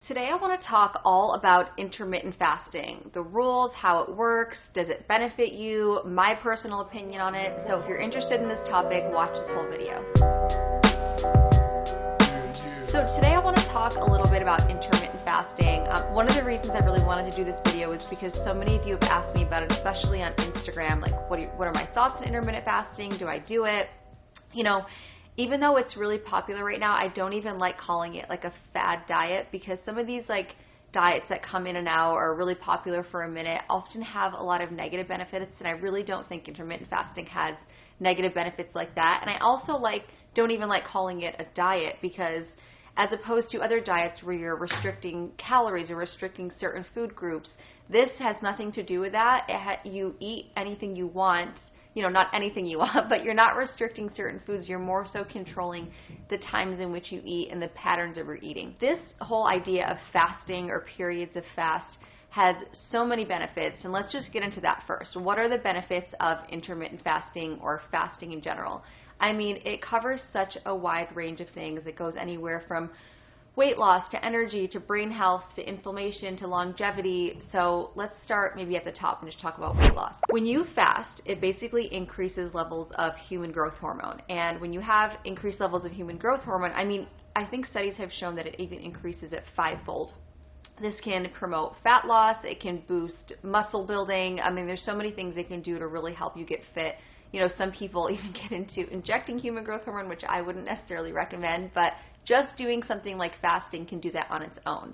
Today I want to talk all about intermittent fasting, the rules, how it works, does it benefit you, my personal opinion on it. So if you're interested in this topic, watch this whole video. So today I want to talk a little bit about intermittent fasting. One of the reasons I really wanted to do this video is because so many of you have asked me about it, especially on Instagram, like what are my thoughts on intermittent fasting? Do I do it? You know, even though it's really popular right now, I don't even like calling it like a fad diet, because some of these like diets that come in and out are really popular for a minute often have a lot of negative benefits, and I really don't think intermittent fasting has negative benefits like that. And I also don't even like calling it a diet, because as opposed to other diets where you're restricting calories or restricting certain food groups, this has nothing to do with that. You eat anything you want. You know, not anything you want, but you're not restricting certain foods. You're more so controlling the times in which you eat and the patterns of your eating. This whole idea of fasting or periods of fast has so many benefits, and let's just get into that first. What are the benefits of intermittent fasting or fasting in general? I mean, it covers such a wide range of things. It goes anywhere from weight loss to energy to brain health to inflammation to longevity. So let's start maybe at the top and just talk about weight loss. When you fast, it basically increases levels of human growth hormone. And when you have increased levels of human growth hormone, I think studies have shown that it even increases it fivefold. This can promote fat loss. It can boost muscle building. I mean, there's so many things it can do to really help you get fit. You know, some people even get into injecting human growth hormone, which I wouldn't necessarily recommend, but just doing something like fasting can do that on its own.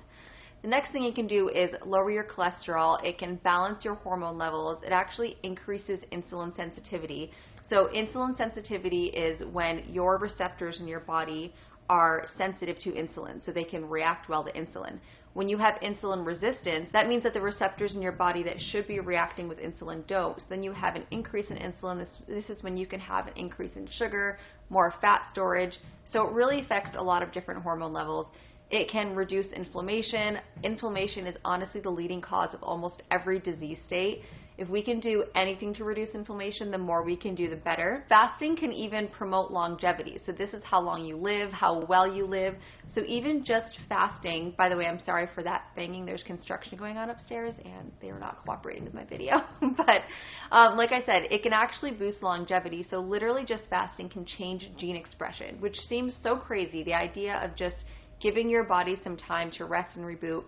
The next thing it can do is lower your cholesterol. It can balance your hormone levels. It actually increases insulin sensitivity. So insulin sensitivity is when your receptors in your body are sensitive to insulin, so they can react well to insulin. When you have insulin resistance, that means that the receptors in your body that should be reacting with insulin don't. So then you have an increase in insulin. This is when you can have an increase in sugar, more fat storage. So it really affects a lot of different hormone levels. It can reduce inflammation. Inflammation is honestly the leading cause of almost every disease state. If we can do anything to reduce inflammation, the more we can do, the better. Fasting can even promote longevity. So this is how long you live, how well you live. So even just fasting, by the way, I'm sorry for that banging. There's construction going on upstairs and they are not cooperating with my video. But like I said, it can actually boost longevity. So literally just fasting can change gene expression, which seems so crazy. The idea of just giving your body some time to rest and reboot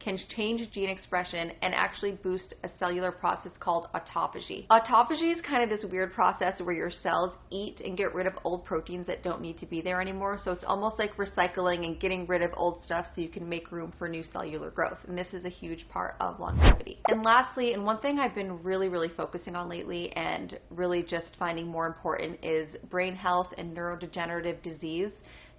can change gene expression and actually boost a cellular process called autophagy. Autophagy is kind of this weird process where your cells eat and get rid of old proteins that don't need to be there anymore. So it's almost like recycling and getting rid of old stuff so you can make room for new cellular growth. And this is a huge part of longevity. And lastly, and one thing I've been really focusing on lately and really just finding more important is brain health and neurodegenerative disease.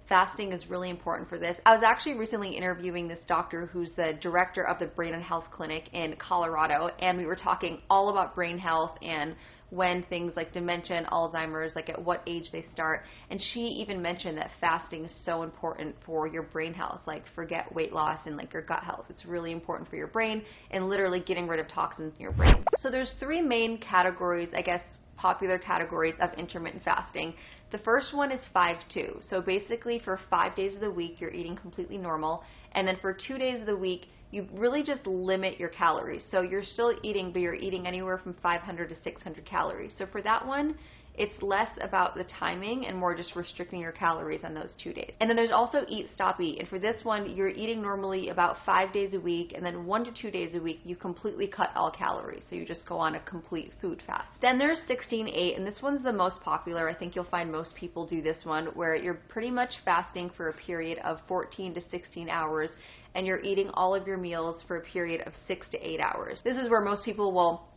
Fasting is really important for this. I was actually recently interviewing this doctor who's the director of the Brain and Health Clinic in Colorado, and we were talking all about brain health and when things like dementia and Alzheimer's, like at what age they start. And she even mentioned that fasting is so important for your brain health, like forget weight loss and like your gut health. It's really important for your brain and literally getting rid of toxins in your brain. So there's three main categories, I guess, popular categories of intermittent fasting. The first one is 5-2. So basically for 5 days of the week, you're eating completely normal. And then for 2 days of the week, you really just limit your calories. So you're still eating, but you're eating anywhere from 500 to 600 calories. So for that one, it's less about the timing and more just restricting your calories on those 2 days. And then there's also eat, stop, eat. And for this one, you're eating normally about 5 days a week, and then 1 to 2 days a week, you completely cut all calories. So you just go on a complete food fast. Then there's 16-8, and this one's the most popular. I think you'll find most people do this one, where you're pretty much fasting for a period of 14 to 16 hours, and you're eating all of your meals for a period of 6 to 8 hours. This is where most people will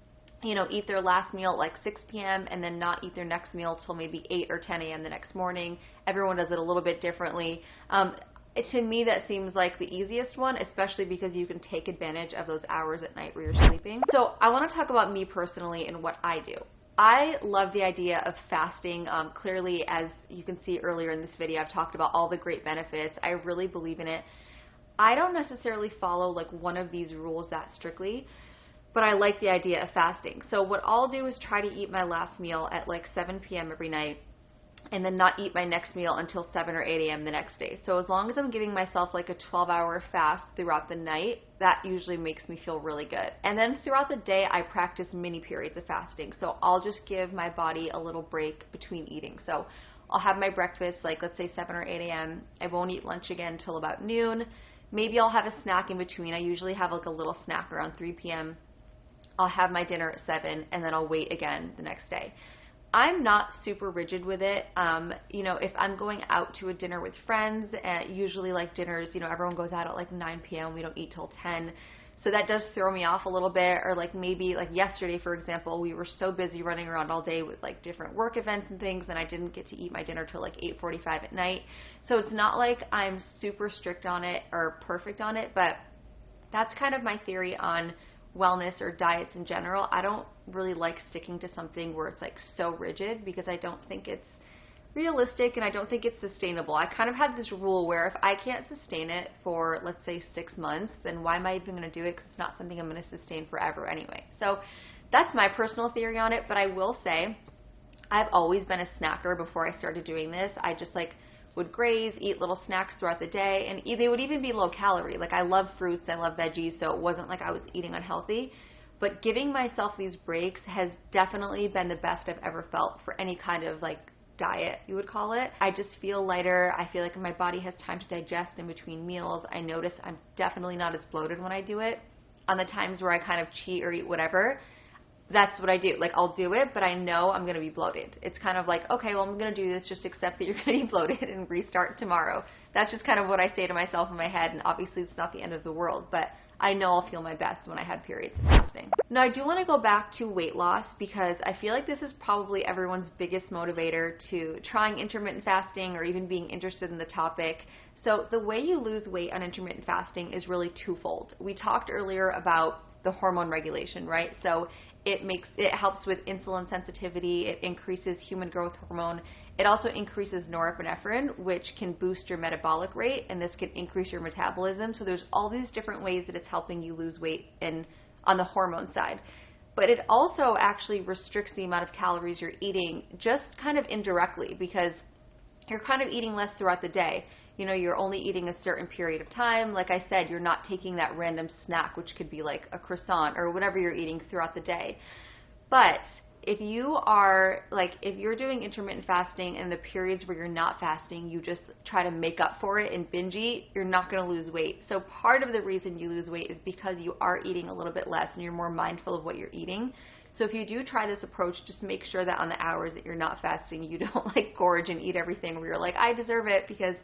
eat their last meal at like 6 p.m. and then not eat their next meal till maybe 8 or 10 a.m. the next morning. Everyone does it a little bit differently. To me, that seems like the easiest one, especially because you can take advantage of those hours at night where you're sleeping. So I want to talk about me personally and what I do. I love the idea of fasting. Clearly, as you can see earlier in this video, I've talked about all the great benefits. I really believe in it. I don't necessarily follow like one of these rules that strictly, but I like the idea of fasting. So what I'll do is try to eat my last meal at like 7 p.m. every night. and then not eat my next meal until 7 or 8 a.m. the next day. So as long as I'm giving myself like a 12-hour fast throughout the night, that usually makes me feel really good. And then throughout the day, I practice mini periods of fasting. So I'll just give my body a little break between eating. So I'll have my breakfast, like let's say 7 or 8 a.m. I won't eat lunch again until about noon. Maybe I'll have a snack in between. I usually have like a little snack around 3 p.m. I'll have my dinner at 7, and then I'll wait again the next day. I'm not super rigid with it. You know, if I'm going out to a dinner with friends, usually like dinners, you know, everyone goes out at like 9 p.m. We don't eat till 10. So that does throw me off a little bit. Or like maybe like yesterday, for example, we were so busy running around all day with like different work events and things, and I didn't get to eat my dinner till like 8:45 at night. So it's not like I'm super strict on it or perfect on it, but that's kind of my theory on wellness or diets in general. I don't really like sticking to something where it's like so rigid, because I don't think it's realistic and I don't think it's sustainable. I kind of had this rule where if I can't sustain it for, let's say, 6 months, then why am I even going to do it? Because it's not something I'm going to sustain forever anyway. So that's my personal theory on it. But I will say I've always been a snacker before I started doing this. I just like would graze, eat little snacks throughout the day, and they would even be low calorie. Like I love fruits, I love veggies, so it wasn't like I was eating unhealthy. But giving myself these breaks has definitely been the best I've ever felt for any kind of like diet, you would call it. I just feel lighter. I feel like my body has time to digest in between meals. I notice I'm definitely not as bloated when I do it. On the times where I kind of cheat or eat whatever, that's what I do. Like I'll do it, but I know I'm going to be bloated. It's kind of like, okay, well, I'm going to do this, just accept that you're going to be bloated and restart tomorrow. That's just kind of what I say to myself in my head, and obviously it's not the end of the world, but I know I'll feel my best when I have periods of fasting. Now I do want to go back to weight loss, because I feel like this is probably everyone's biggest motivator to trying intermittent fasting or even being interested in the topic. So the way you lose weight on intermittent fasting is really twofold. We talked earlier about the hormone regulation, right? So it helps with insulin sensitivity, it increases human growth hormone, it also increases norepinephrine, which can boost your metabolic rate, and this can increase your metabolism. So there's all these different ways that it's helping you lose weight on the hormone side. But it also actually restricts the amount of calories you're eating, just kind of indirectly, because you're kind of eating less throughout the day. You know, you're only eating a certain period of time. Like I said, you're not taking that random snack, which could be like a croissant or whatever you're eating throughout the day. But if you're doing intermittent fasting and the periods where you're not fasting, you just try to make up for it and binge eat, you're not going to lose weight. So part of the reason you lose weight is because you are eating a little bit less and you're more mindful of what you're eating. So if you do try this approach, just make sure that on the hours that you're not fasting, you don't like gorge and eat everything where you're like, I deserve it because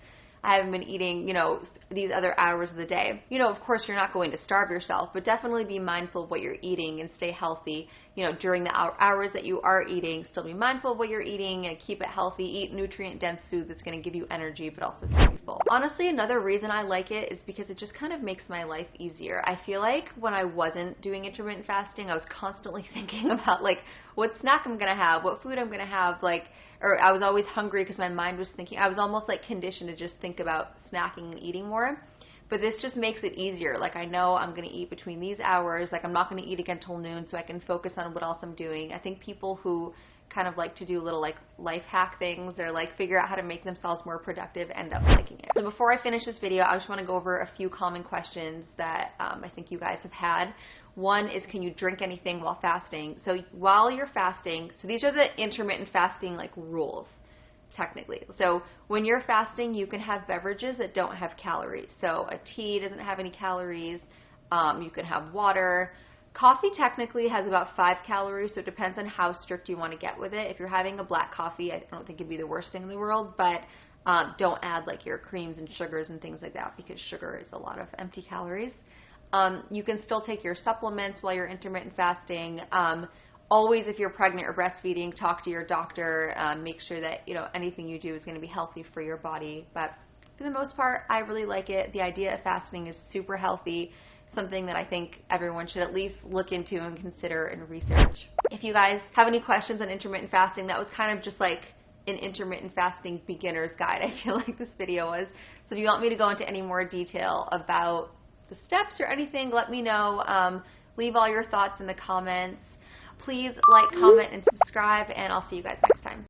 I haven't been eating, you know, these other hours of the day. You know, of course, you're not going to starve yourself, but definitely be mindful of what you're eating and stay healthy. You know, during the hours that you are eating, still be mindful of what you're eating and keep it healthy. Eat nutrient-dense food that's going to give you energy, but also keep you full. Honestly, another reason I like it is because it just kind of makes my life easier. I feel like when I wasn't doing intermittent fasting, I was constantly thinking about, like, what snack I'm going to have, what food I'm going to have, like, or I was always hungry because my mind was thinking. I was almost like conditioned to just think about snacking and eating more. But this just makes it easier. Like I know I'm going to eat between these hours. Like I'm not going to eat again till noon, so I can focus on what else I'm doing. I think people who kind of like to do little like life hack things or like figure out how to make themselves more productive end up liking it. So before I finish this video, I just want to go over a few common questions that I think you guys have had. One is, can you drink anything while fasting? So while you're fasting, so these are the intermittent fasting like rules technically. So when you're fasting, you can have beverages that don't have calories. So a tea doesn't have any calories. You can have water. Coffee technically has about 5 calories, so it depends on how strict you want to get with it. If you're having a black coffee, I don't think it'd be the worst thing in the world, but don't add like your creams and sugars and things like that, because sugar is a lot of empty calories. You can still take your supplements while you're intermittent fasting. Always, if you're pregnant or breastfeeding, talk to your doctor. Make sure that anything you do is going to be healthy for your body. But for the most part, I really like it. The idea of fasting is super healthy. Something that I think everyone should at least look into and consider and research. If you guys have any questions on intermittent fasting, that was kind of just like an intermittent fasting beginner's guide, I feel like this video was. So if you want me to go into any more detail about the steps or anything, let me know. Leave all your thoughts in the comments. Please like, comment, and subscribe, and I'll see you guys next time.